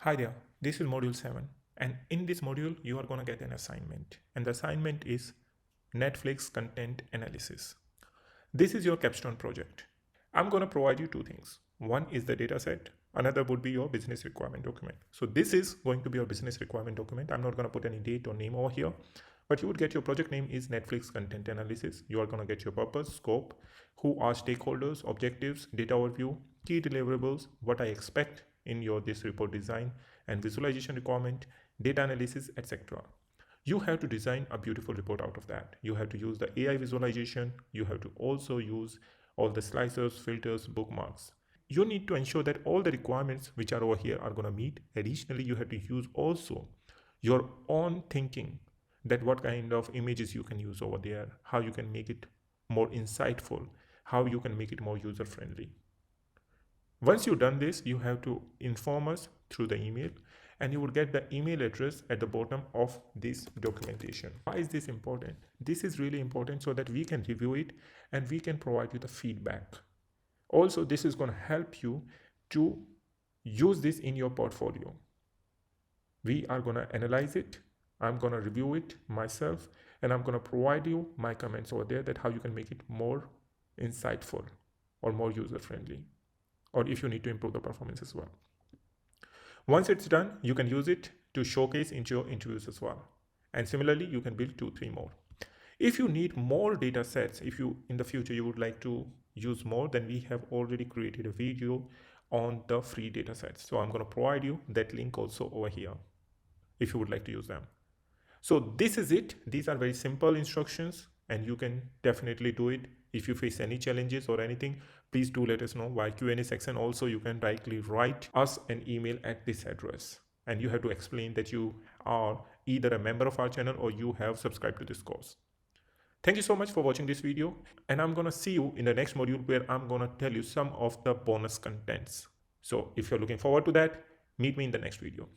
Hi there, this is module 7, and in this module you are going to get an assignment, and the assignment is Netflix content analysis. This is your capstone project. I'm going to provide you two things. One is the data set, another would be your business requirement document. So this is going to be your business requirement document. I'm not going to put any date or name over here, but you would get your project name is Netflix content analysis. You are going to get your purpose, scope, who are stakeholders, objectives, data overview, key deliverables, what I expect in your this report design and visualization requirement, data analysis, etc. You have to design a beautiful report out of that. You have to use the AI visualization. You have to also use all the slicers, filters, bookmarks. You need to ensure that all the requirements which are over here are going to meet. Additionally, you have to use also your own thinking, that what kind of images you can use over there, how you can make it more insightful, how you can make it more user friendly. Once you've done this, you have to inform us through the email, and you will get the email address at the bottom of this documentation. Why is this important? This is really important so that we can review it and we can provide you the feedback. Also, this is going to help you to use this in your portfolio. We are going to analyze it. I'm going to review it myself, and I'm going to provide you my comments over there that how you can make it more insightful or more user friendly, or if you need to improve the performance as well. Once it's done, you can use it to showcase into your interviews as well. And similarly, you can build 2-3 more. If you need more data sets, if you in the future you would like to use more, then we have already created a video on the free data sets. So I'm going to provide you that link also over here if you would like to use them. So this is it. These are very simple instructions and you can definitely do it. If you face any challenges or anything, please do let us know via Q&A section. Also, you can directly write us an email at this address, and you have to explain that you are either a member of our channel or you have subscribed to this course. Thank you so much for watching this video, and I'm gonna see you in the next module where I'm gonna tell you some of the bonus contents. So if you're looking forward to that, meet me in the next video.